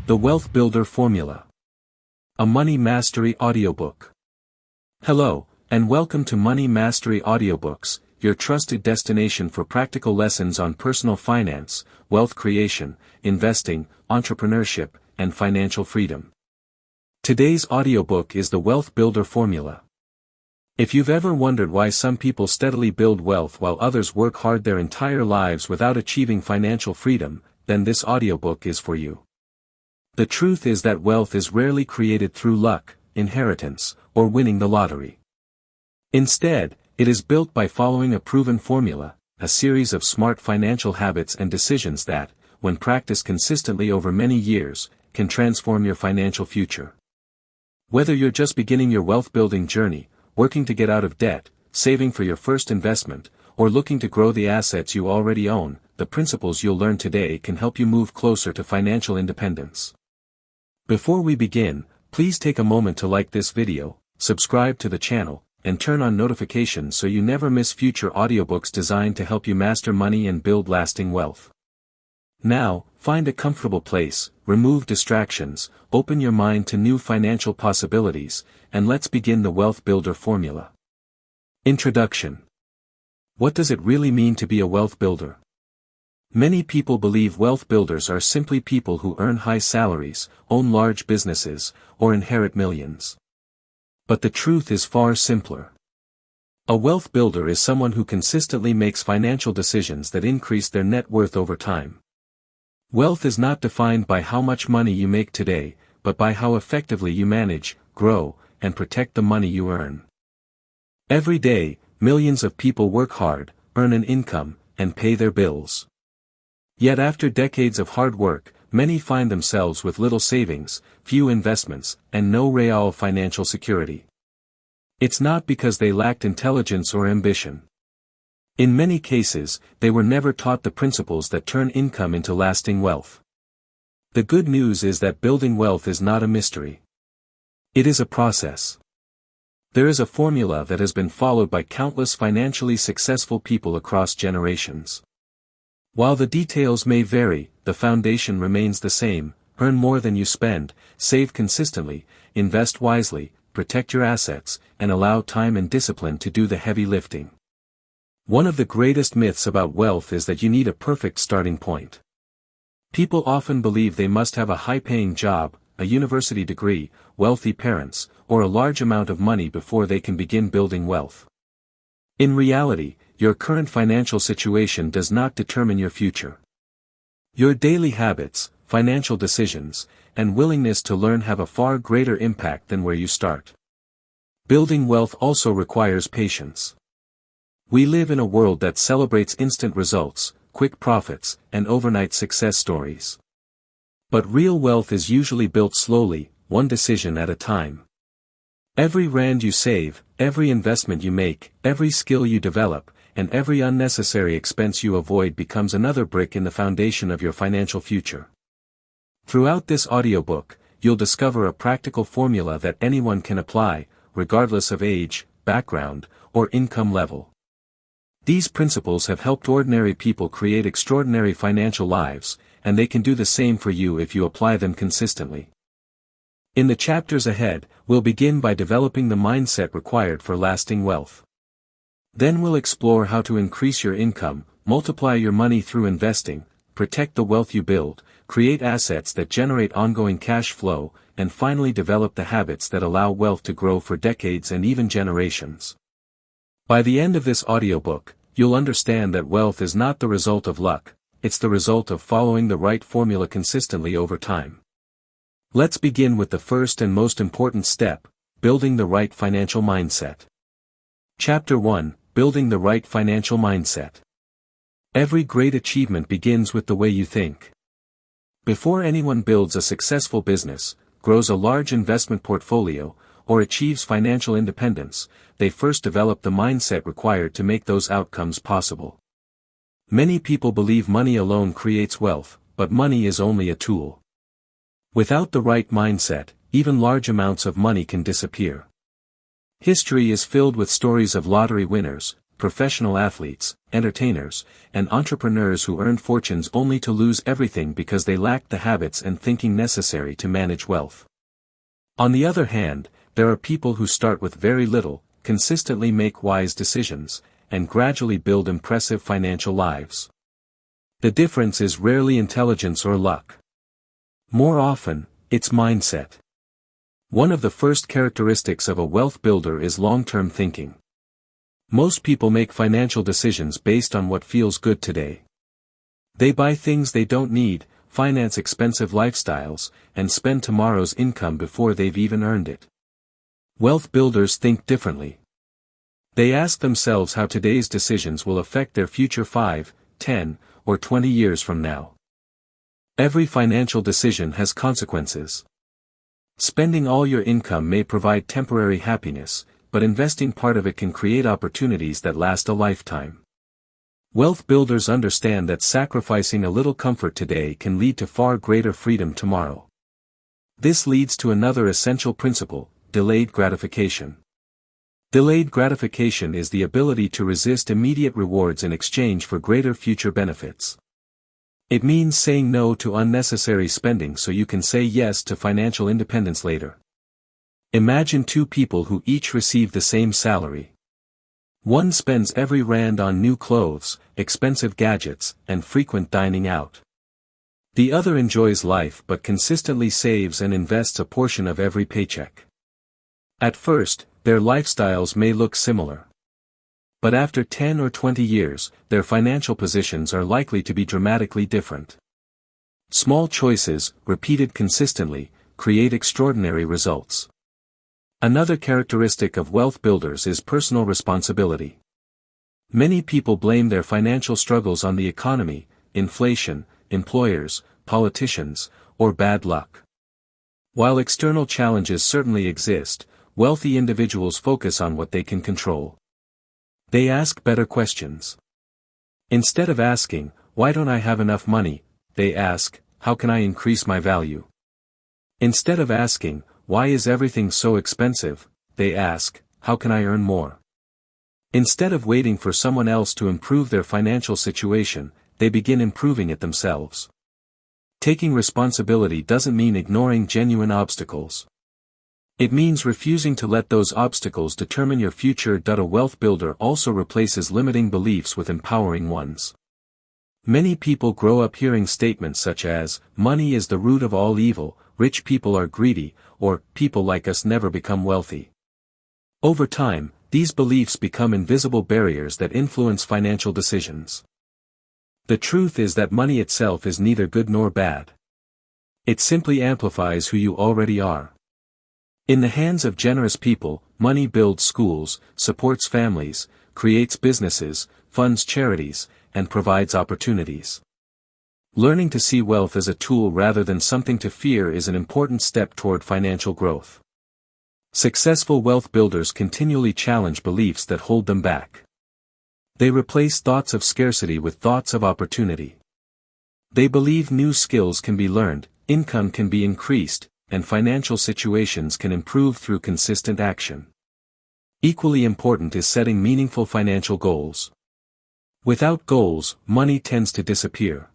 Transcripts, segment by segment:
The Wealth Builder Formula. A Money Mastery Audiobook. Hello, and welcome to Money Mastery Audiobooks, your trusted destination for practical lessons on personal finance, wealth creation, investing, entrepreneurship, and financial freedom. Today's audiobook is The Wealth Builder Formula. If you've ever wondered why some people steadily build wealth while others work hard their entire lives without achieving financial freedom, then this audiobook is for you. The truth is that wealth is rarely created through luck, inheritance, or winning the lottery. Instead, it is built by following a proven formula, a series of smart financial habits and decisions that, when practiced consistently over many years, can transform your financial future. Whether you're just beginning your wealth-building journey, working to get out of debt, saving for your first investment, or looking to grow the assets you already own, the principles you'll learn today can help you move closer to financial independence. Before we begin, please take a moment to like this video, subscribe to the channel, and turn on notifications so you never miss future audiobooks designed to help you master money and build lasting wealth. Now, find a comfortable place, remove distractions, open your mind to new financial possibilities, and let's begin the Wealth Builder Formula. Introduction. What does it really mean to be a wealth builder? Many people believe wealth builders are simply people who earn high salaries, own large businesses, or inherit millions. But the truth is far simpler. A wealth builder is someone who consistently makes financial decisions that increase their net worth over time. Wealth is not defined by how much money you make today, but by how effectively you manage, grow, and protect the money you earn. Every day, millions of people work hard, earn an income, and pay their bills. Yet after decades of hard work, many find themselves with little savings, few investments, and no real financial security. It's not because they lacked intelligence or ambition. In many cases, they were never taught the principles that turn income into lasting wealth. The good news is that building wealth is not a mystery. It is a process. There is a formula that has been followed by countless financially successful people across generations. While the details may vary, the foundation remains the same: earn more than you spend, save consistently, invest wisely, protect your assets, and allow time and discipline to do the heavy lifting. One of the greatest myths about wealth is that you need a perfect starting point. People often believe they must have a high-paying job, a university degree, wealthy parents, or a large amount of money before they can begin building wealth. In reality, your current financial situation does not determine your future. Your daily habits, financial decisions, and willingness to learn have a far greater impact than where you start. Building wealth also requires patience. We live in a world that celebrates instant results, quick profits, and overnight success stories. But real wealth is usually built slowly, one decision at a time. Every rand you save, every investment you make, every skill you develop, and every unnecessary expense you avoid becomes another brick in the foundation of your financial future. Throughout this audiobook, you'll discover a practical formula that anyone can apply, regardless of age, background, or income level. These principles have helped ordinary people create extraordinary financial lives, and they can do the same for you if you apply them consistently. In the chapters ahead, we'll begin by developing the mindset required for lasting wealth. Then we'll explore how to increase your income, multiply your money through investing, protect the wealth you build, create assets that generate ongoing cash flow, and finally develop the habits that allow wealth to grow for decades and even generations. By the end of this audiobook, you'll understand that wealth is not the result of luck, it's the result of following the right formula consistently over time. Let's begin with the first and most important step: building the right financial mindset. Chapter 1: Building the right financial mindset. Every great achievement begins with the way you think. Before anyone builds a successful business, grows a large investment portfolio, or achieves financial independence, they first develop the mindset required to make those outcomes possible. Many people believe money alone creates wealth, but money is only a tool. Without the right mindset, even large amounts of money can disappear. History is filled with stories of lottery winners, professional athletes, entertainers, and entrepreneurs who earned fortunes only to lose everything because they lacked the habits and thinking necessary to manage wealth. On the other hand, there are people who start with very little, consistently make wise decisions, and gradually build impressive financial lives. The difference is rarely intelligence or luck. More often, it's mindset. One of the first characteristics of a wealth builder is long-term thinking. Most people make financial decisions based on what feels good today. They buy things they don't need, finance expensive lifestyles, and spend tomorrow's income before they've even earned it. Wealth builders think differently. They ask themselves how today's decisions will affect their future 5, 10, or 20 years from now. Every financial decision has consequences. Spending all your income may provide temporary happiness, but investing part of it can create opportunities that last a lifetime. Wealth builders understand that sacrificing a little comfort today can lead to far greater freedom tomorrow. This leads to another essential principle: delayed gratification. Delayed gratification is the ability to resist immediate rewards in exchange for greater future benefits. It means saying no to unnecessary spending so you can say yes to financial independence later. Imagine two people who each receive the same salary. One spends every rand on new clothes, expensive gadgets, and frequent dining out. The other enjoys life but consistently saves and invests a portion of every paycheck. At first, their lifestyles may look similar. But after 10 or 20 years, their financial positions are likely to be dramatically different. Small choices, repeated consistently, create extraordinary results. Another characteristic of wealth builders is personal responsibility. Many people blame their financial struggles on the economy, inflation, employers, politicians, or bad luck. While external challenges certainly exist, wealthy individuals focus on what they can control. They ask better questions. Instead of asking, "Why don't I have enough money?" they ask, "How can I increase my value?" Instead of asking, "Why is everything so expensive?" they ask, "How can I earn more?" Instead of waiting for someone else to improve their financial situation, they begin improving it themselves. Taking responsibility doesn't mean ignoring genuine obstacles. It means refusing to let those obstacles determine your future. A wealth builder also replaces limiting beliefs with empowering ones. Many people grow up hearing statements such as, "Money is the root of all evil," "Rich people are greedy," or "People like us never become wealthy." Over time, these beliefs become invisible barriers that influence financial decisions. The truth is that money itself is neither good nor bad. It simply amplifies who you already are. In the hands of generous people, money builds schools, supports families, creates businesses, funds charities, and provides opportunities. Learning to see wealth as a tool rather than something to fear is an important step toward financial growth. Successful wealth builders continually challenge beliefs that hold them back. They replace thoughts of scarcity with thoughts of opportunity. They believe new skills can be learned, income can be increased, and financial situations can improve through consistent action. Equally important is setting meaningful financial goals. Without goals, money tends to disappear.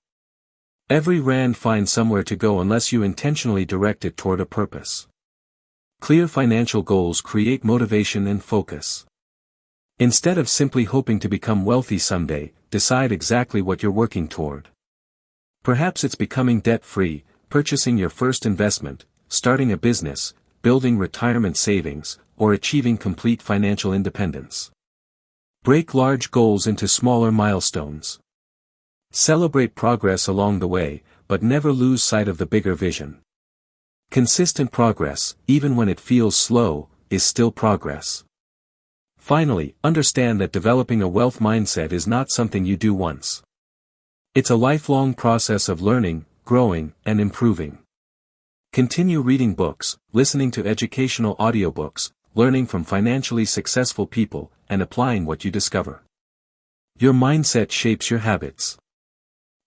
Every rand finds somewhere to go unless you intentionally direct it toward a purpose. Clear financial goals create motivation and focus. Instead of simply hoping to become wealthy someday, decide exactly what you're working toward. Perhaps it's becoming debt-free, purchasing your first investment, starting a business, building retirement savings, or achieving complete financial independence. Break large goals into smaller milestones. Celebrate progress along the way, but never lose sight of the bigger vision. Consistent progress, even when it feels slow, is still progress. Finally, understand that developing a wealth mindset is not something you do once. It's a lifelong process of learning, growing, and improving. Continue reading books, listening to educational audiobooks, learning from financially successful people, and applying what you discover. Your mindset shapes your habits.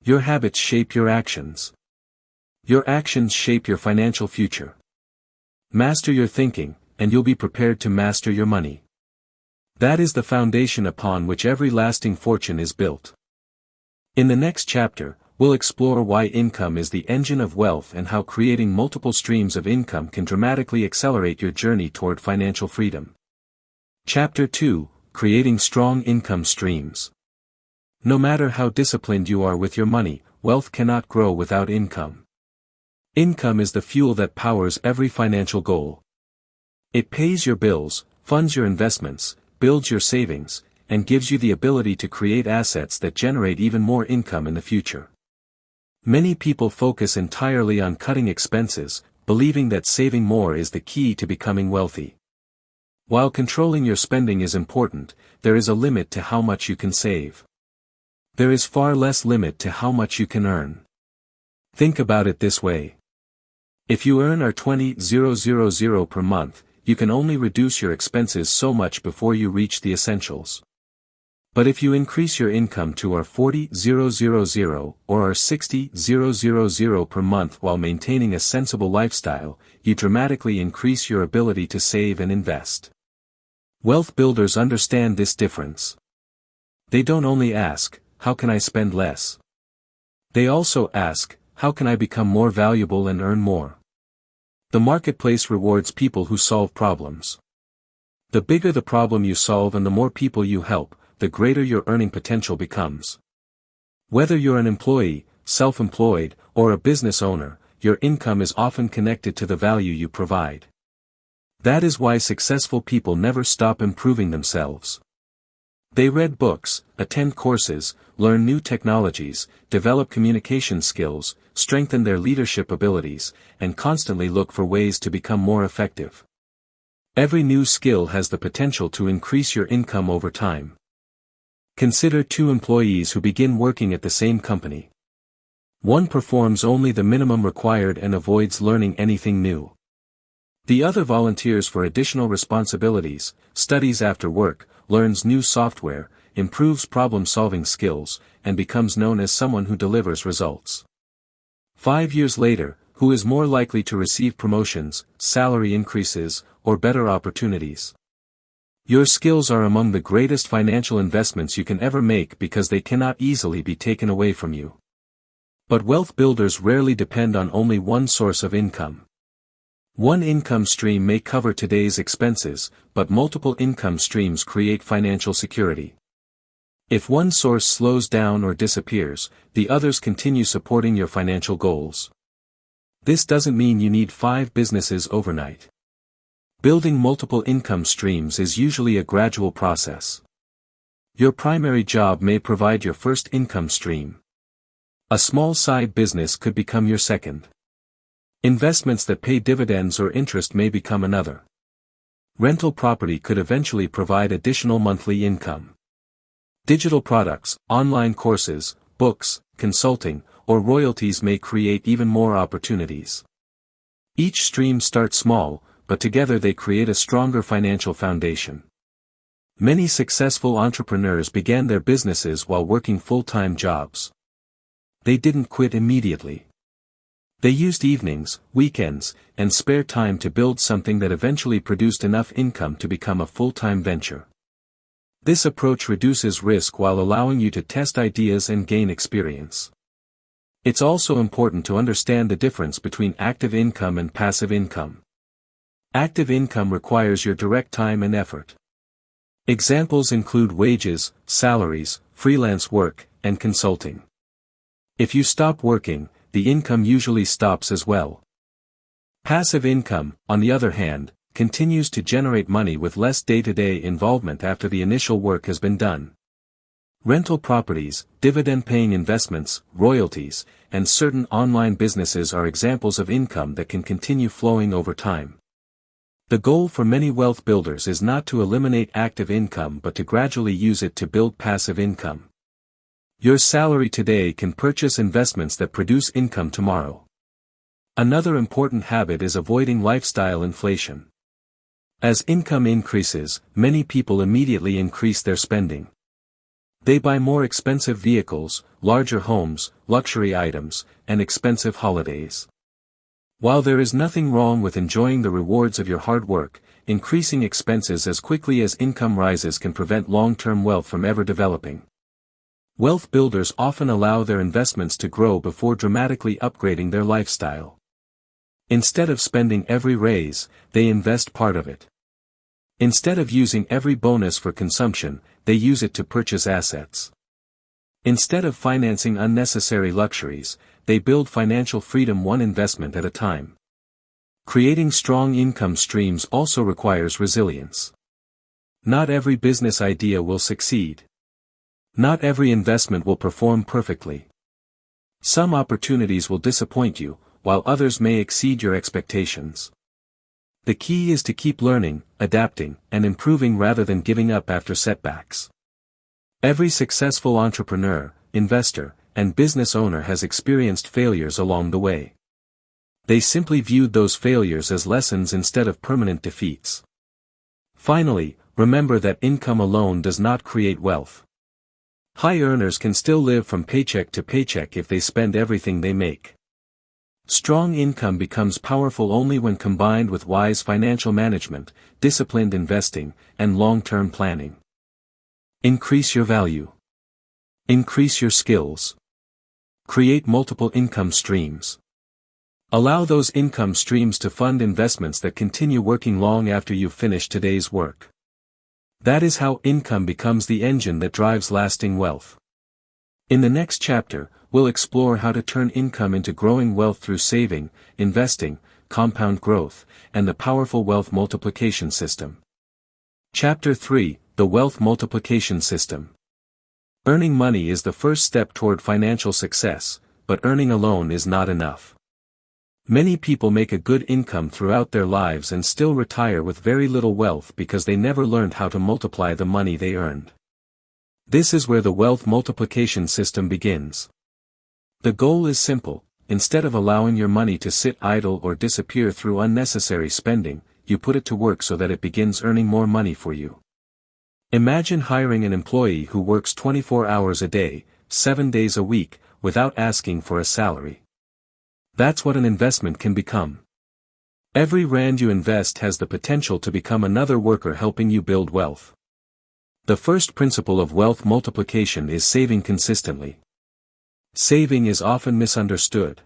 Your habits shape your actions. Your actions shape your financial future. Master your thinking, and you'll be prepared to master your money. That is the foundation upon which every lasting fortune is built. In the next chapter, we'll explore why income is the engine of wealth and how creating multiple streams of income can dramatically accelerate your journey toward financial freedom. Chapter 2: Creating Strong Income Streams. No matter how disciplined you are with your money, wealth cannot grow without income. Income is the fuel that powers every financial goal. It pays your bills, funds your investments, builds your savings, and gives you the ability to create assets that generate even more income in the future. Many people focus entirely on cutting expenses, believing that saving more is the key to becoming wealthy. While controlling your spending is important, there is a limit to how much you can save. There is far less limit to how much you can earn. Think about it this way. If you earn $20,000 per month, you can only reduce your expenses so much before you reach the essentials. But if you increase your income to $40,000 or $60,000 per month while maintaining a sensible lifestyle, you dramatically increase your ability to save and invest. Wealth builders understand this difference. They don't only ask, "How can I spend less?" They also ask, "How can I become more valuable and earn more?" The marketplace rewards people who solve problems. The bigger the problem you solve and the more people you help, the greater your earning potential becomes. Whether you're an employee, self-employed, or a business owner, your income is often connected to the value you provide. That is why successful people never stop improving themselves. They read books, attend courses, learn new technologies, develop communication skills, strengthen their leadership abilities, and constantly look for ways to become more effective. Every new skill has the potential to increase your income over time. Consider two employees who begin working at the same company. One performs only the minimum required and avoids learning anything new. The other volunteers for additional responsibilities, studies after work, learns new software, improves problem-solving skills, and becomes known as someone who delivers results. 5 years later, who is more likely to receive promotions, salary increases, or better opportunities? Your skills are among the greatest financial investments you can ever make because they cannot easily be taken away from you. But wealth builders rarely depend on only one source of income. One income stream may cover today's expenses, but multiple income streams create financial security. If one source slows down or disappears, the others continue supporting your financial goals. This doesn't mean you need 5 businesses overnight. Building multiple income streams is usually a gradual process. Your primary job may provide your first income stream. A small side business could become your second. Investments that pay dividends or interest may become another. Rental property could eventually provide additional monthly income. Digital products, online courses, books, consulting, or royalties may create even more opportunities. Each stream starts small, but together they create a stronger financial foundation. Many successful entrepreneurs began their businesses while working full-time jobs. They didn't quit immediately. They used evenings, weekends, and spare time to build something that eventually produced enough income to become a full-time venture. This approach reduces risk while allowing you to test ideas and gain experience. It's also important to understand the difference between active income and passive income. Active income requires your direct time and effort. Examples include wages, salaries, freelance work, and consulting. If you stop working, the income usually stops as well. Passive income, on the other hand, continues to generate money with less day-to-day involvement after the initial work has been done. Rental properties, dividend-paying investments, royalties, and certain online businesses are examples of income that can continue flowing over time. The goal for many wealth builders is not to eliminate active income but to gradually use it to build passive income. Your salary today can purchase investments that produce income tomorrow. Another important habit is avoiding lifestyle inflation. As income increases, many people immediately increase their spending. They buy more expensive vehicles, larger homes, luxury items, and expensive holidays. While there is nothing wrong with enjoying the rewards of your hard work, increasing expenses as quickly as income rises can prevent long-term wealth from ever developing. Wealth builders often allow their investments to grow before dramatically upgrading their lifestyle. Instead of spending every raise, they invest part of it. Instead of using every bonus for consumption, they use it to purchase assets. Instead of financing unnecessary luxuries, they build financial freedom one investment at a time. Creating strong income streams also requires resilience. Not every business idea will succeed. Not every investment will perform perfectly. Some opportunities will disappoint you, while others may exceed your expectations. The key is to keep learning, adapting, and improving rather than giving up after setbacks. Every successful entrepreneur, investor, and business owner has experienced failures along the way. They simply viewed those failures as lessons instead of permanent defeats. Finally, remember that income alone does not create wealth. High earners can still live from paycheck to paycheck if they spend everything they make. Strong income becomes powerful only when combined with wise financial management, disciplined investing, and long-term planning. Increase your value. Increase your skills. Create multiple income streams. Allow those income streams to fund investments that continue working long after you've finished today's work. That is how income becomes the engine that drives lasting wealth. In the next chapter, we'll explore how to turn income into growing wealth through saving, investing, compound growth, and the powerful wealth multiplication system. Chapter 3: The Wealth Multiplication System. Earning money is the first step toward financial success, but earning alone is not enough. Many people make a good income throughout their lives and still retire with very little wealth because they never learned how to multiply the money they earned. This is where the wealth multiplication system begins. The goal is simple: instead of allowing your money to sit idle or disappear through unnecessary spending, you put it to work so that it begins earning more money for you. Imagine hiring an employee who works 24 hours a day, 7 days a week, without asking for a salary. That's what an investment can become. Every rand you invest has the potential to become another worker helping you build wealth. The first principle of wealth multiplication is saving consistently. Saving is often misunderstood.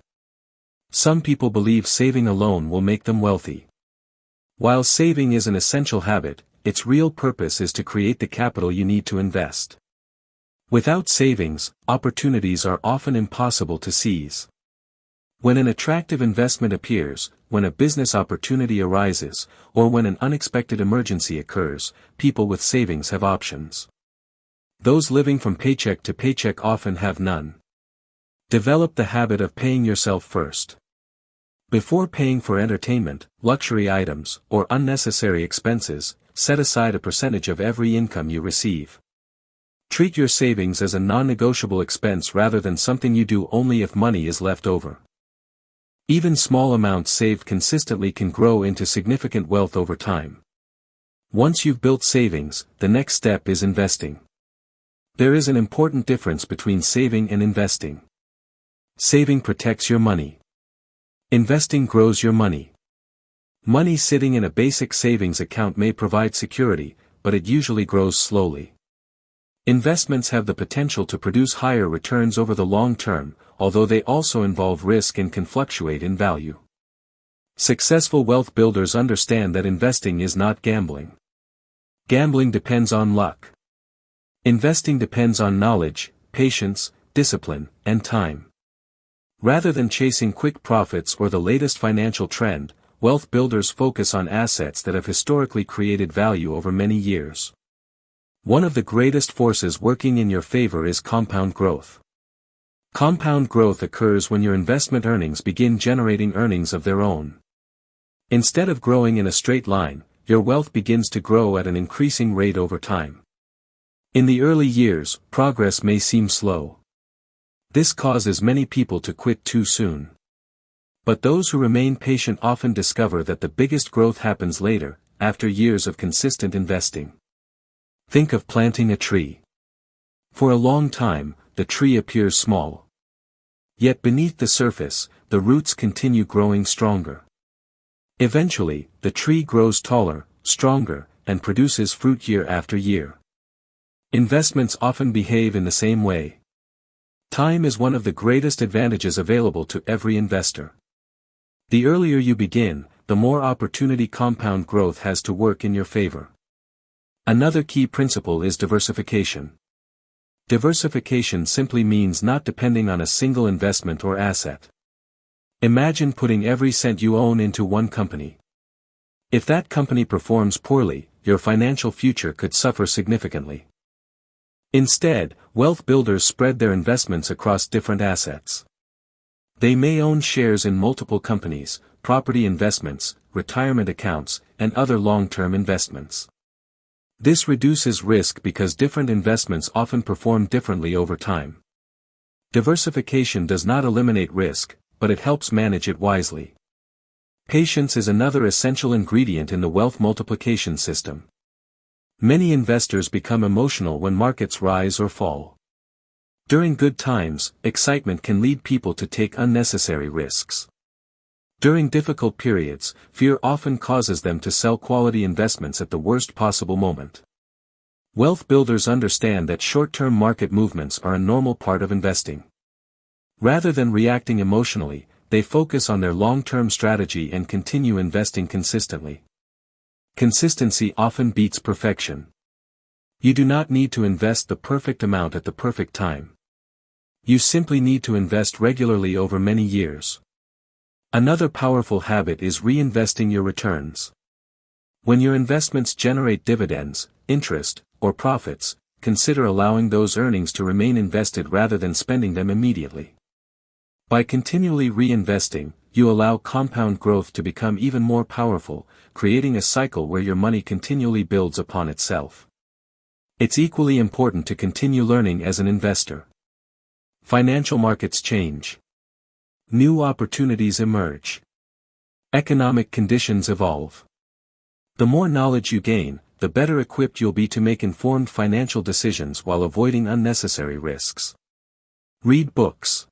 Some people believe saving alone will make them wealthy. While saving is an essential habit, its real purpose is to create the capital you need to invest. Without savings, opportunities are often impossible to seize. When an attractive investment appears, when a business opportunity arises, or when an unexpected emergency occurs, people with savings have options. Those living from paycheck to paycheck often have none. Develop the habit of paying yourself first. Before paying for entertainment, luxury items, or unnecessary expenses, set aside a percentage of every income you receive. Treat your savings as a non-negotiable expense rather than something you do only if money is left over. Even small amounts saved consistently can grow into significant wealth over time. Once you've built savings, the next step is investing. There is an important difference between saving and investing. Saving protects your money. Investing grows your money. Money sitting in a basic savings account may provide security, but it usually grows slowly. Investments have the potential to produce higher returns over the long term, although they also involve risk and can fluctuate in value. Successful wealth builders understand that investing is not gambling. Gambling depends on luck. Investing depends on knowledge, patience, discipline, and time. Rather than chasing quick profits or the latest financial trend, wealth builders focus on assets that have historically created value over many years. One of the greatest forces working in your favor is compound growth. Compound growth occurs when your investment earnings begin generating earnings of their own. Instead of growing in a straight line, your wealth begins to grow at an increasing rate over time. In the early years, progress may seem slow. This causes many people to quit too soon. But those who remain patient often discover that the biggest growth happens later, after years of consistent investing. Think of planting a tree. For a long time, the tree appears small. Yet beneath the surface, the roots continue growing stronger. Eventually, the tree grows taller, stronger, and produces fruit year after year. Investments often behave in the same way. Time is one of the greatest advantages available to every investor. The earlier you begin, the more opportunity compound growth has to work in your favor. Another key principle is diversification. Diversification simply means not depending on a single investment or asset. Imagine putting every cent you own into one company. If that company performs poorly, your financial future could suffer significantly. Instead, wealth builders spread their investments across different assets. They may own shares in multiple companies, property investments, retirement accounts, and other long-term investments. This reduces risk because different investments often perform differently over time. Diversification does not eliminate risk, but it helps manage it wisely. Patience is another essential ingredient in the wealth multiplication system. Many investors become emotional when markets rise or fall. During good times, excitement can lead people to take unnecessary risks. During difficult periods, fear often causes them to sell quality investments at the worst possible moment. Wealth builders understand that short-term market movements are a normal part of investing. Rather than reacting emotionally, they focus on their long-term strategy and continue investing consistently. Consistency often beats perfection. You do not need to invest the perfect amount at the perfect time. You simply need to invest regularly over many years. Another powerful habit is reinvesting your returns. When your investments generate dividends, interest, or profits, consider allowing those earnings to remain invested rather than spending them immediately. By continually reinvesting, you allow compound growth to become even more powerful, creating a cycle where your money continually builds upon itself. It's equally important to continue learning as an investor. Financial markets change. New opportunities emerge. Economic conditions evolve. The more knowledge you gain, the better equipped you'll be to make informed financial decisions while avoiding unnecessary risks. Read books.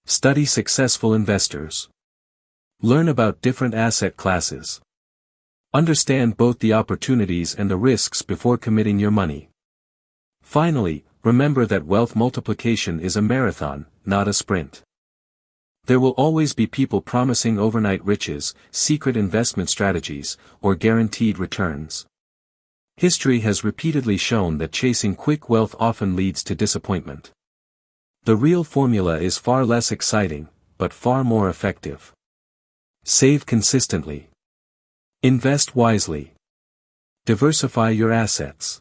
Study successful investors. Learn about different asset classes. Understand both the opportunities and the risks before committing your money. Finally, remember that wealth multiplication is a marathon, not a sprint. There will always be people promising overnight riches, secret investment strategies, or guaranteed returns. History has repeatedly shown that chasing quick wealth often leads to disappointment. The real formula is far less exciting, but far more effective. Save consistently. Invest wisely. Diversify your assets.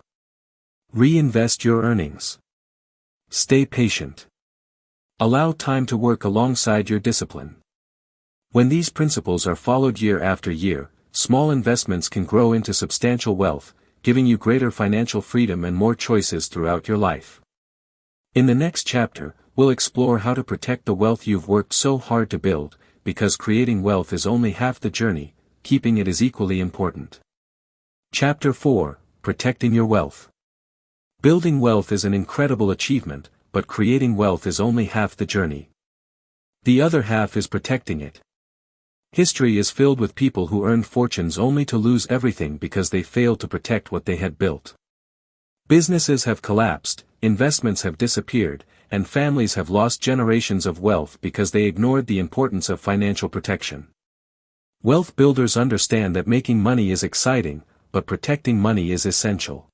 Reinvest your earnings. Stay patient. Allow time to work alongside your discipline. When these principles are followed year after year, small investments can grow into substantial wealth, giving you greater financial freedom and more choices throughout your life. In the next chapter, we'll explore how to protect the wealth you've worked so hard to build, because creating wealth is only half the journey, keeping it is equally important. Chapter 4: Protecting Your Wealth. Building wealth is an incredible achievement, but creating wealth is only half the journey. The other half is protecting it. History is filled with people who earned fortunes only to lose everything because they failed to protect what they had built. Businesses have collapsed, investments have disappeared, and families have lost generations of wealth because they ignored the importance of financial protection. Wealth builders understand that making money is exciting, but protecting money is essential.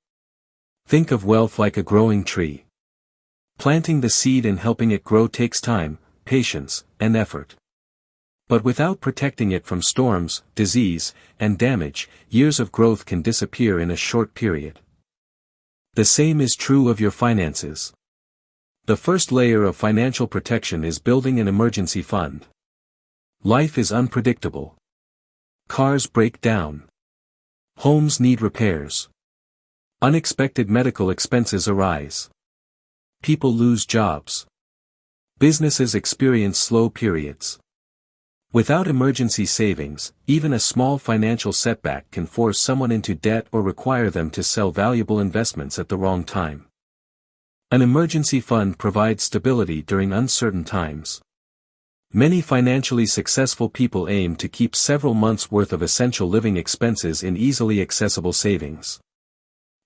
Think of wealth like a growing tree. Planting the seed and helping it grow takes time, patience, and effort. But without protecting it from storms, disease, and damage, years of growth can disappear in a short period. The same is true of your finances. The first layer of financial protection is building an emergency fund. Life is unpredictable. Cars break down. Homes need repairs. Unexpected medical expenses arise. People lose jobs. Businesses experience slow periods. Without emergency savings, even a small financial setback can force someone into debt or require them to sell valuable investments at the wrong time. An emergency fund provides stability during uncertain times. Many financially successful people aim to keep several months' worth of essential living expenses in easily accessible savings.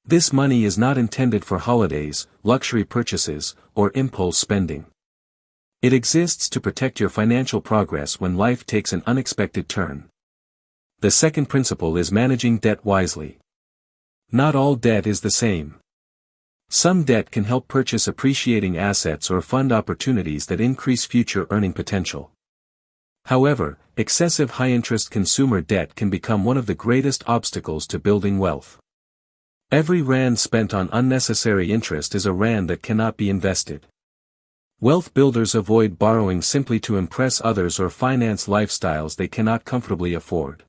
This money is not intended for holidays, luxury purchases, or impulse spending. It exists to protect your financial progress when life takes an unexpected turn. The second principle is managing debt wisely. Not all debt is the same. Some debt can help purchase appreciating assets or fund opportunities that increase future earning potential. However, excessive high-interest consumer debt can become one of the greatest obstacles to building wealth. Every rand spent on unnecessary interest is a rand that cannot be invested. Wealth builders avoid borrowing simply to impress others or finance lifestyles they cannot comfortably afford.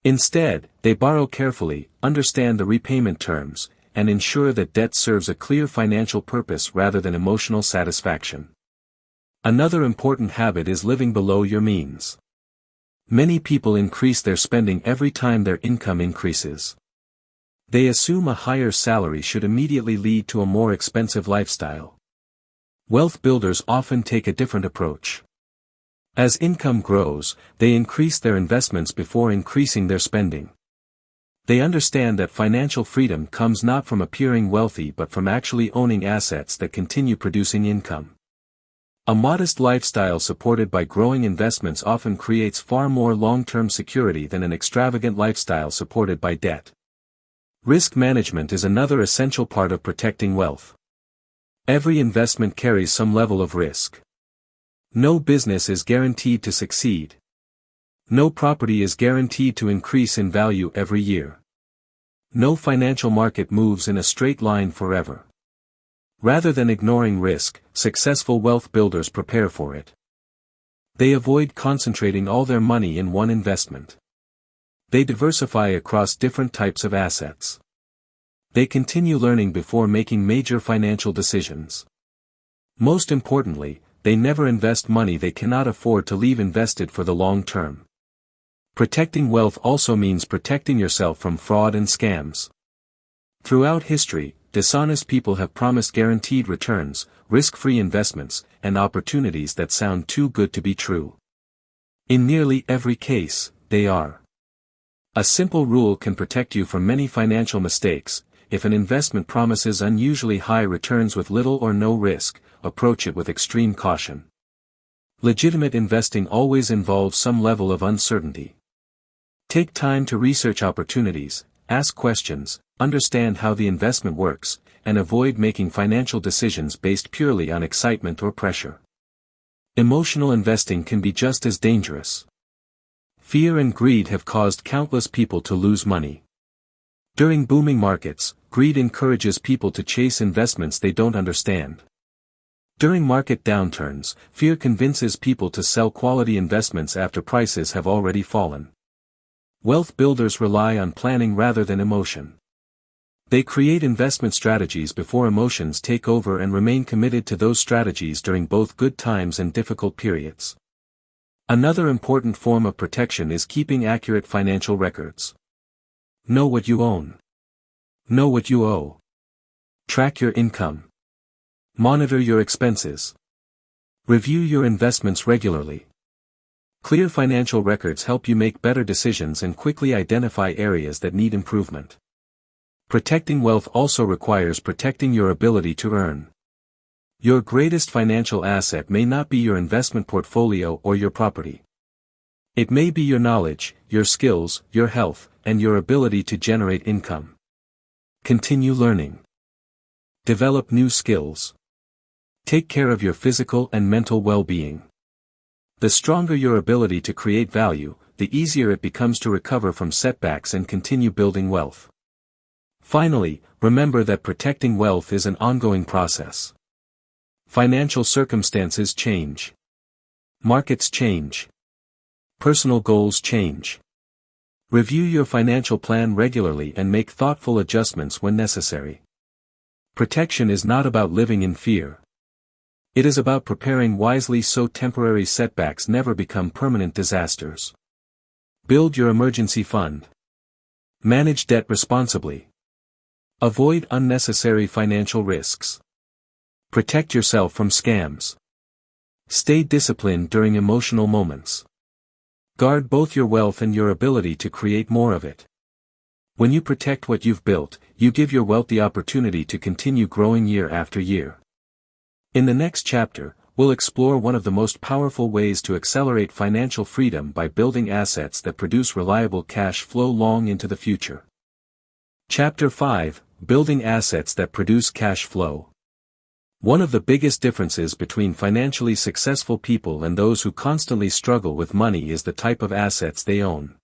Instead, they borrow carefully, understand the repayment terms, and ensure that debt serves a clear financial purpose rather than emotional satisfaction. Another important habit is living below your means. Many people increase their spending every time their income increases. They assume a higher salary should immediately lead to a more expensive lifestyle. Wealth builders often take a different approach. As income grows, they increase their investments before increasing their spending. They understand that financial freedom comes not from appearing wealthy but from actually owning assets that continue producing income. A modest lifestyle supported by growing investments often creates far more long-term security than an extravagant lifestyle supported by debt. Risk management is another essential part of protecting wealth. Every investment carries some level of risk. No business is guaranteed to succeed. No property is guaranteed to increase in value every year. No financial market moves in a straight line forever. Rather than ignoring risk, successful wealth builders prepare for it. They avoid concentrating all their money in one investment. They diversify across different types of assets. They continue learning before making major financial decisions. Most importantly, they never invest money they cannot afford to leave invested for the long term. Protecting wealth also means protecting yourself from fraud and scams. Throughout history, dishonest people have promised guaranteed returns, risk-free investments, and opportunities that sound too good to be true. In nearly every case, they are. A simple rule can protect you from many financial mistakes. If an investment promises unusually high returns with little or no risk, approach it with extreme caution. Legitimate investing always involves some level of uncertainty. Take time to research opportunities, ask questions, understand how the investment works, and avoid making financial decisions based purely on excitement or pressure. Emotional investing can be just as dangerous. Fear and greed have caused countless people to lose money. During booming markets, greed encourages people to chase investments they don't understand. During market downturns, fear convinces people to sell quality investments after prices have already fallen. Wealth builders rely on planning rather than emotion. They create investment strategies before emotions take over and remain committed to those strategies during both good times and difficult periods. Another important form of protection is keeping accurate financial records. Know what you own. Know what you owe. Track your income. Monitor your expenses. Review your investments regularly. Clear financial records help you make better decisions and quickly identify areas that need improvement. Protecting wealth also requires protecting your ability to earn. Your greatest financial asset may not be your investment portfolio or your property. It may be your knowledge, your skills, your health, and your ability to generate income. Continue learning. Develop new skills. Take care of your physical and mental well-being. The stronger your ability to create value, the easier it becomes to recover from setbacks and continue building wealth. Finally, remember that protecting wealth is an ongoing process. Financial circumstances change. Markets change. Personal goals change. Review your financial plan regularly and make thoughtful adjustments when necessary. Protection is not about living in fear. It is about preparing wisely so temporary setbacks never become permanent disasters. Build your emergency fund. Manage debt responsibly. Avoid unnecessary financial risks. Protect yourself from scams. Stay disciplined during emotional moments. Guard both your wealth and your ability to create more of it. When you protect what you've built, you give your wealth the opportunity to continue growing year after year. In the next chapter, we'll explore one of the most powerful ways to accelerate financial freedom by building assets that produce reliable cash flow long into the future. Chapter 5: Building Assets That Produce Cash Flow. One of the biggest differences between financially successful people and those who constantly struggle with money is the type of assets they own.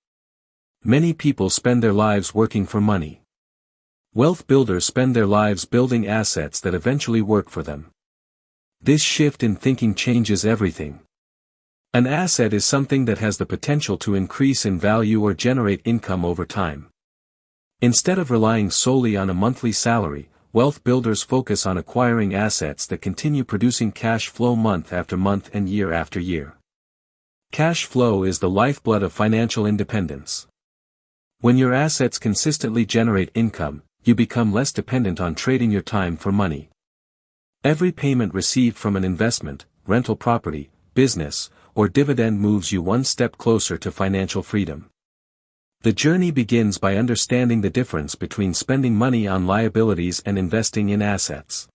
Many people spend their lives working for money. Wealth builders spend their lives building assets that eventually work for them. This shift in thinking changes everything. An asset is something that has the potential to increase in value or generate income over time. Instead of relying solely on a monthly salary, wealth builders focus on acquiring assets that continue producing cash flow month after month and year after year. Cash flow is the lifeblood of financial independence. When your assets consistently generate income, you become less dependent on trading your time for money. Every payment received from an investment, rental property, business, or dividend moves you one step closer to financial freedom. The journey begins by understanding the difference between spending money on liabilities and investing in assets.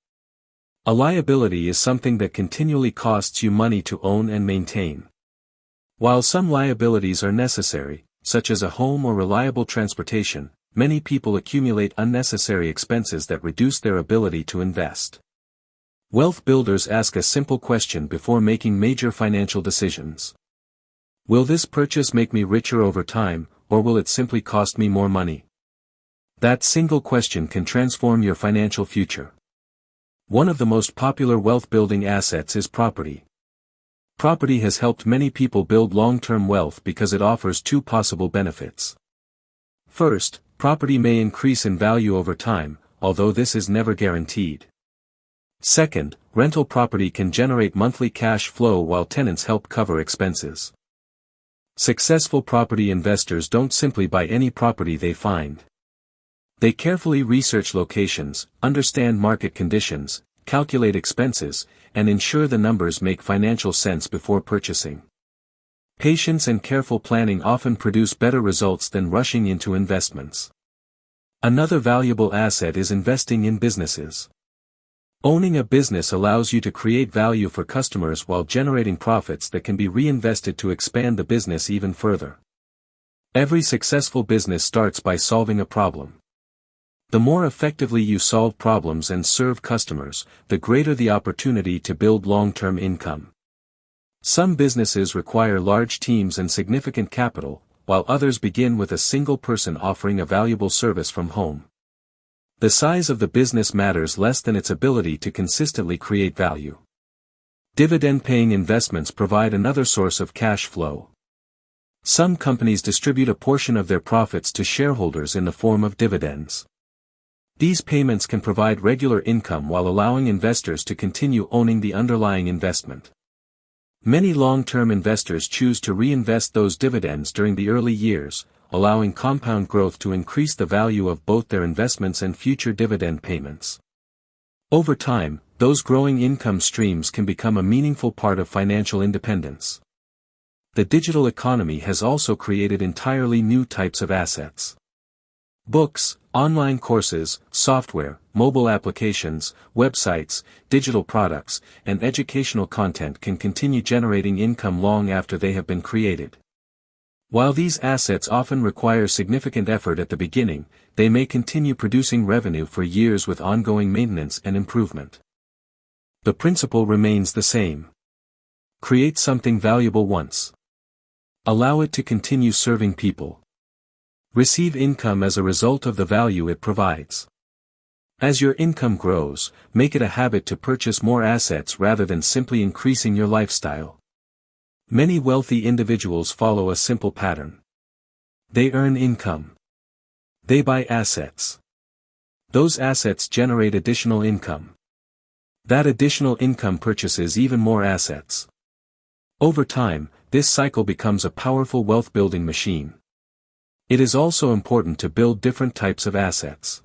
A liability is something that continually costs you money to own and maintain. While some liabilities are necessary, such as a home or reliable transportation, many people accumulate unnecessary expenses that reduce their ability to invest. Wealth builders ask a simple question before making major financial decisions. Will this purchase make me richer over time, or will it simply cost me more money? That single question can transform your financial future. One of the most popular wealth-building assets is property. Property has helped many people build long-term wealth because it offers two possible benefits. First, property may increase in value over time, although this is never guaranteed. Second, rental property can generate monthly cash flow while tenants help cover expenses. Successful property investors don't simply buy any property they find. They carefully research locations, understand market conditions, calculate expenses, and ensure the numbers make financial sense before purchasing. Patience and careful planning often produce better results than rushing into investments. Another valuable asset is investing in businesses. Owning a business allows you to create value for customers while generating profits that can be reinvested to expand the business even further. Every successful business starts by solving a problem. The more effectively you solve problems and serve customers, the greater the opportunity to build long-term income. Some businesses require large teams and significant capital, while others begin with a single person offering a valuable service from home. The size of the business matters less than its ability to consistently create value. Dividend-paying investments provide another source of cash flow. Some companies distribute a portion of their profits to shareholders in the form of dividends. These payments can provide regular income while allowing investors to continue owning the underlying investment. Many long-term investors choose to reinvest those dividends during the early years, allowing compound growth to increase the value of both their investments and future dividend payments. Over time, those growing income streams can become a meaningful part of financial independence. The digital economy has also created entirely new types of assets. Books, online courses, software, mobile applications, websites, digital products, and educational content can continue generating income long after they have been created. While these assets often require significant effort at the beginning, they may continue producing revenue for years with ongoing maintenance and improvement. The principle remains the same. Create something valuable once. Allow it to continue serving people. Receive income as a result of the value it provides. As your income grows, make it a habit to purchase more assets rather than simply increasing your lifestyle. Many wealthy individuals follow a simple pattern. They earn income. They buy assets. Those assets generate additional income. That additional income purchases even more assets. Over time, this cycle becomes a powerful wealth-building machine. It is also important to build different types of assets.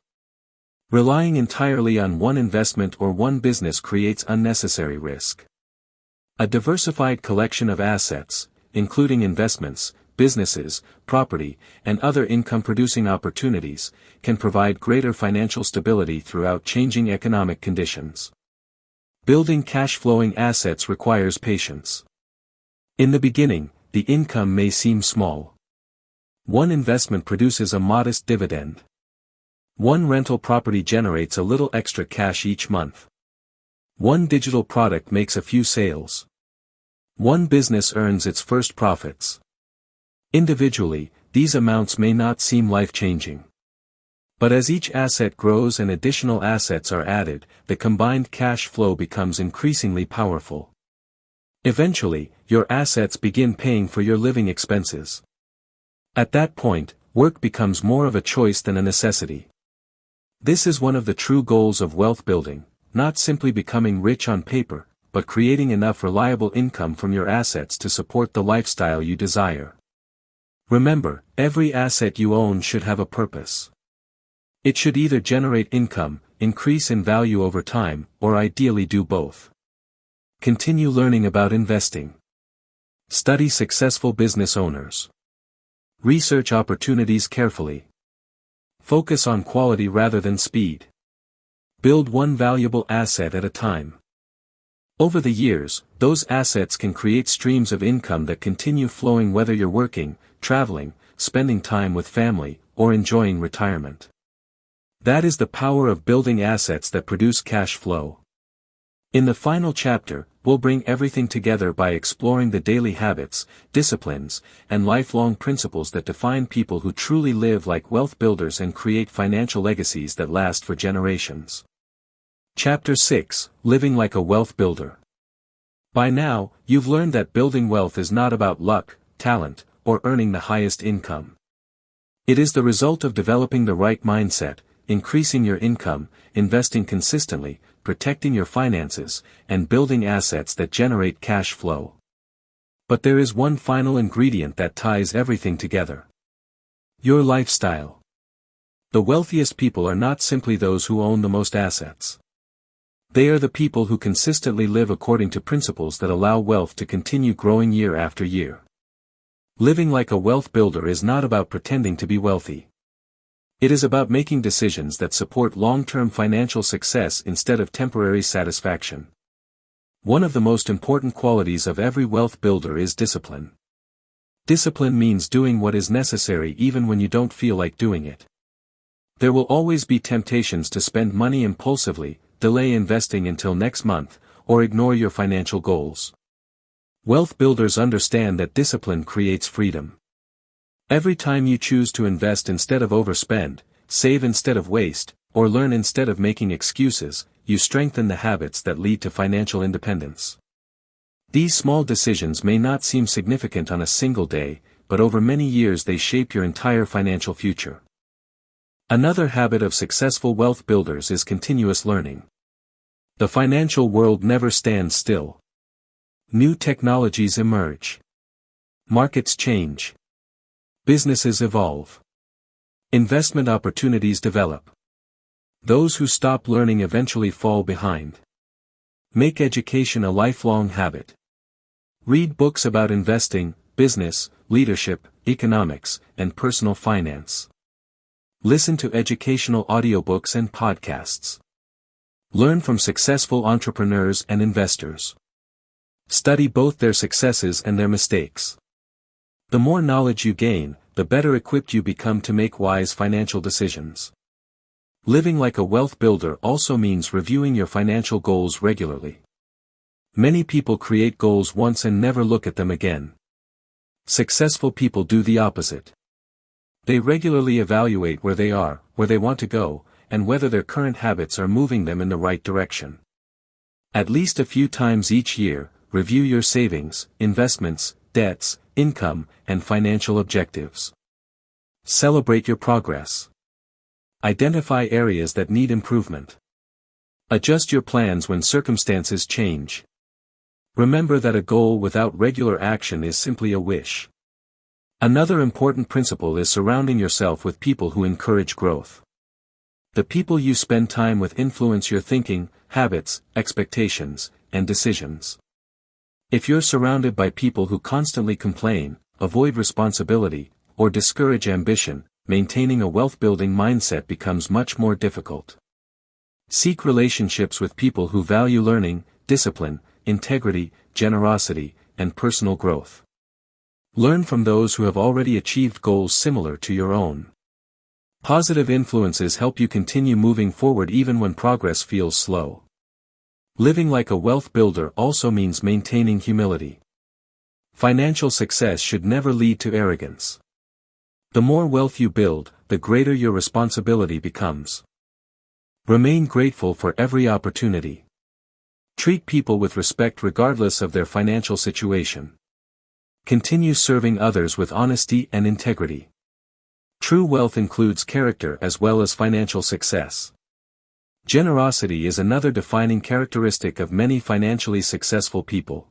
Relying entirely on one investment or one business creates unnecessary risk. A diversified collection of assets, including investments, businesses, property, and other income-producing opportunities, can provide greater financial stability throughout changing economic conditions. Building cash-flowing assets requires patience. In the beginning, the income may seem small. One investment produces a modest dividend. One rental property generates a little extra cash each month. One digital product makes a few sales. One business earns its first profits. Individually, these amounts may not seem life-changing. But as each asset grows and additional assets are added, the combined cash flow becomes increasingly powerful. Eventually, your assets begin paying for your living expenses. At that point, work becomes more of a choice than a necessity. This is one of the true goals of wealth building, not simply becoming rich on paper, but creating enough reliable income from your assets to support the lifestyle you desire. Remember, every asset you own should have a purpose. It should either generate income, increase in value over time, or ideally do both. Continue learning about investing. Study successful business owners. Research opportunities carefully. Focus on quality rather than speed. Build one valuable asset at a time. Over the years, those assets can create streams of income that continue flowing whether you're working, traveling, spending time with family, or enjoying retirement. That is the power of building assets that produce cash flow. In the final chapter, we'll bring everything together by exploring the daily habits, disciplines, and lifelong principles that define people who truly live like wealth builders and create financial legacies that last for generations. Chapter 6: Living like a Wealth Builder. By now, you've learned that building wealth is not about luck, talent, or earning the highest income. It is the result of developing the right mindset, increasing your income, investing consistently, protecting your finances, and building assets that generate cash flow. But there is one final ingredient that ties everything together. Your lifestyle. The wealthiest people are not simply those who own the most assets. They are the people who consistently live according to principles that allow wealth to continue growing year after year. Living like a wealth builder is not about pretending to be wealthy. It is about making decisions that support long-term financial success instead of temporary satisfaction. One of the most important qualities of every wealth builder is discipline. Discipline means doing what is necessary even when you don't feel like doing it. There will always be temptations to spend money impulsively, delay investing until next month, or ignore your financial goals. Wealth builders understand that discipline creates freedom. Every time you choose to invest instead of overspend, save instead of waste, or learn instead of making excuses, you strengthen the habits that lead to financial independence. These small decisions may not seem significant on a single day, but over many years they shape your entire financial future. Another habit of successful wealth builders is continuous learning. The financial world never stands still. New technologies emerge. Markets change. Businesses evolve. Investment opportunities develop. Those who stop learning eventually fall behind. Make education a lifelong habit. Read books about investing, business, leadership, economics, and personal finance. Listen to educational audiobooks and podcasts. Learn from successful entrepreneurs and investors. Study both their successes and their mistakes. The more knowledge you gain, the better equipped you become to make wise financial decisions. Living like a wealth builder also means reviewing your financial goals regularly. Many people create goals once and never look at them again. Successful people do the opposite. They regularly evaluate where they are, where they want to go, and whether their current habits are moving them in the right direction. At least a few times each year, review your savings, investments, debts, income, and financial objectives. Celebrate your progress. Identify areas that need improvement. Adjust your plans when circumstances change. Remember that a goal without regular action is simply a wish. Another important principle is surrounding yourself with people who encourage growth. The people you spend time with influence your thinking, habits, expectations, and decisions. If you're surrounded by people who constantly complain, avoid responsibility, or discourage ambition, maintaining a wealth-building mindset becomes much more difficult. Seek relationships with people who value learning, discipline, integrity, generosity, and personal growth. Learn from those who have already achieved goals similar to your own. Positive influences help you continue moving forward even when progress feels slow. Living like a wealth builder also means maintaining humility. Financial success should never lead to arrogance. The more wealth you build, the greater your responsibility becomes. Remain grateful for every opportunity. Treat people with respect regardless of their financial situation. Continue serving others with honesty and integrity. True wealth includes character as well as financial success. Generosity is another defining characteristic of many financially successful people.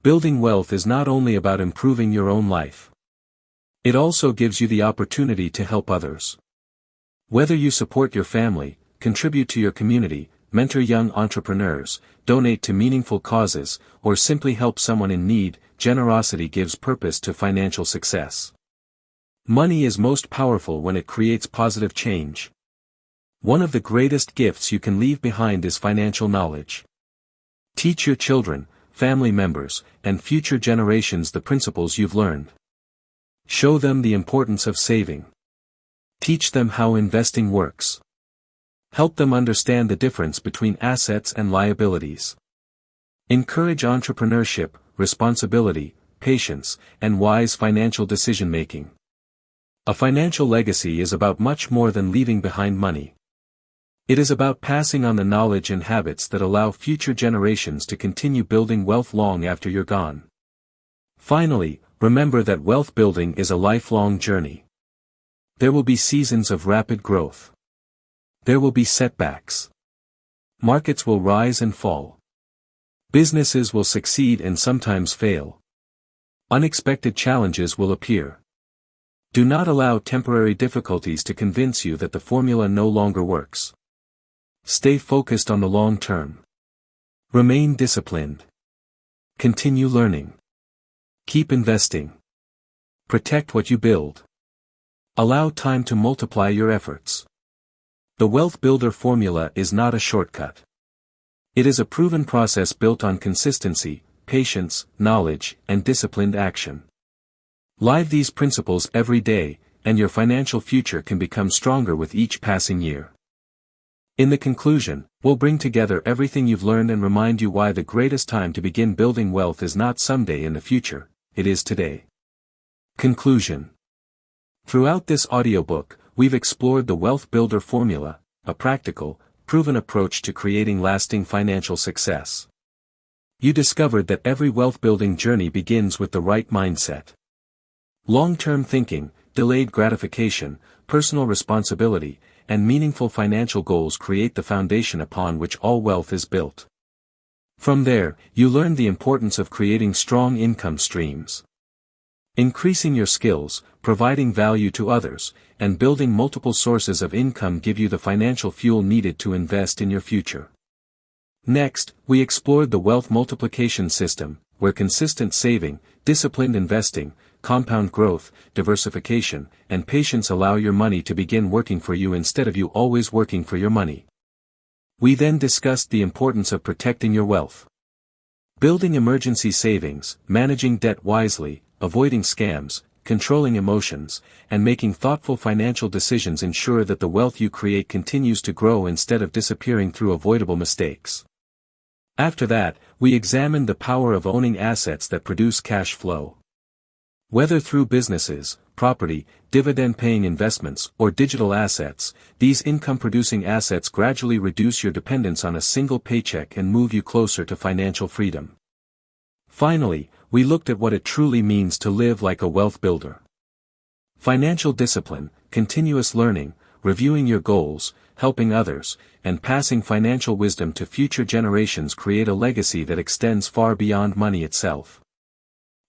Building wealth is not only about improving your own life. It also gives you the opportunity to help others. Whether you support your family, contribute to your community, mentor young entrepreneurs, donate to meaningful causes, or simply help someone in need, generosity gives purpose to financial success. Money is most powerful when it creates positive change. One of the greatest gifts you can leave behind is financial knowledge. Teach your children, family members, and future generations the principles you've learned. Show them the importance of saving. Teach them how investing works. Help them understand the difference between assets and liabilities. Encourage entrepreneurship, responsibility, patience, and wise financial decision-making. A financial legacy is about much more than leaving behind money. It is about passing on the knowledge and habits that allow future generations to continue building wealth long after you're gone. Finally, remember that wealth building is a lifelong journey. There will be seasons of rapid growth. There will be setbacks. Markets will rise and fall. Businesses will succeed and sometimes fail. Unexpected challenges will appear. Do not allow temporary difficulties to convince you that the formula no longer works. Stay focused on the long term. Remain disciplined. Continue learning. Keep investing. Protect what you build. Allow time to multiply your efforts. The Wealth Builder formula is not a shortcut. It is a proven process built on consistency, patience, knowledge, and disciplined action. Live these principles every day, and your financial future can become stronger with each passing year. In the conclusion, we'll bring together everything you've learned and remind you why the greatest time to begin building wealth is not someday in the future, it is today. Conclusion. Throughout this audiobook, we've explored the Wealth Builder formula, a practical, proven approach to creating lasting financial success. You discovered that every wealth-building journey begins with the right mindset. Long-term thinking, delayed gratification, personal responsibility, and meaningful financial goals create the foundation upon which all wealth is built. From there, you learn the importance of creating strong income streams. Increasing your skills, providing value to others, and building multiple sources of income give you the financial fuel needed to invest in your future. Next, we explored the wealth multiplication system, where consistent saving, disciplined investing, compound growth, diversification, and patience allow your money to begin working for you instead of you always working for your money. We then discussed the importance of protecting your wealth. Building emergency savings, managing debt wisely, avoiding scams, controlling emotions, and making thoughtful financial decisions ensure that the wealth you create continues to grow instead of disappearing through avoidable mistakes. After that, we examined the power of owning assets that produce cash flow. Whether through businesses, property, dividend-paying investments, or digital assets, these income-producing assets gradually reduce your dependence on a single paycheck and move you closer to financial freedom. Finally, we looked at what it truly means to live like a wealth builder. Financial discipline, continuous learning, reviewing your goals, helping others, and passing financial wisdom to future generations create a legacy that extends far beyond money itself.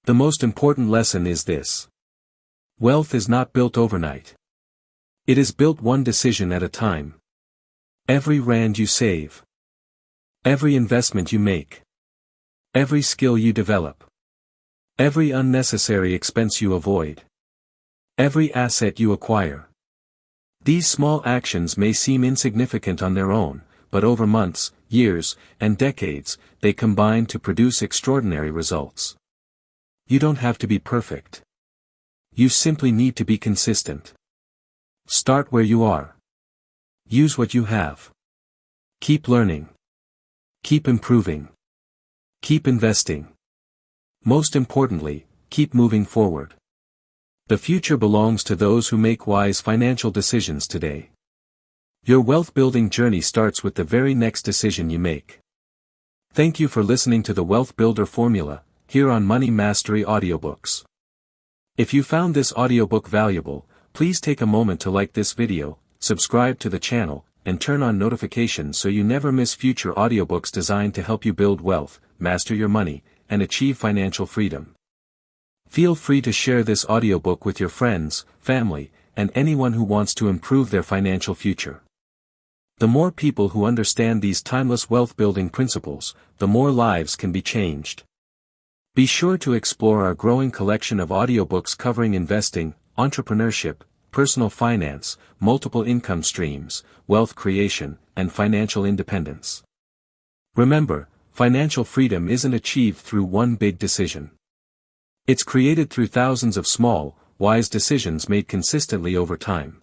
The most important lesson is this. Wealth is not built overnight. It is built one decision at a time. Every rand you save. Every investment you make. Every skill you develop. Every unnecessary expense you avoid. Every asset you acquire. These small actions may seem insignificant on their own, but over months, years, and decades, they combine to produce extraordinary results. You don't have to be perfect. You simply need to be consistent. Start where you are. Use what you have. Keep learning. Keep improving. Keep investing. Most importantly, keep moving forward. The future belongs to those who make wise financial decisions today. Your wealth-building journey starts with the very next decision you make. Thank you for listening to the Wealth Builder Formula, here on Money Mastery Audiobooks. If you found this audiobook valuable, please take a moment to like this video, subscribe to the channel, and turn on notifications so you never miss future audiobooks designed to help you build wealth, master your money, and achieve financial freedom. Feel free to share this audiobook with your friends, family, and anyone who wants to improve their financial future. The more people who understand these timeless wealth-building principles, the more lives can be changed. Be sure to explore our growing collection of audiobooks covering investing, entrepreneurship, personal finance, multiple income streams, wealth creation, and financial independence. Remember, financial freedom isn't achieved through one big decision. It's created through thousands of small, wise decisions made consistently over time.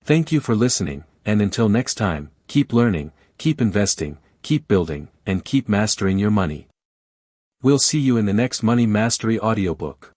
Thank you for listening, and until next time, keep learning, keep investing, keep building, and keep mastering your money. We'll see you in the next Money Mastery audiobook.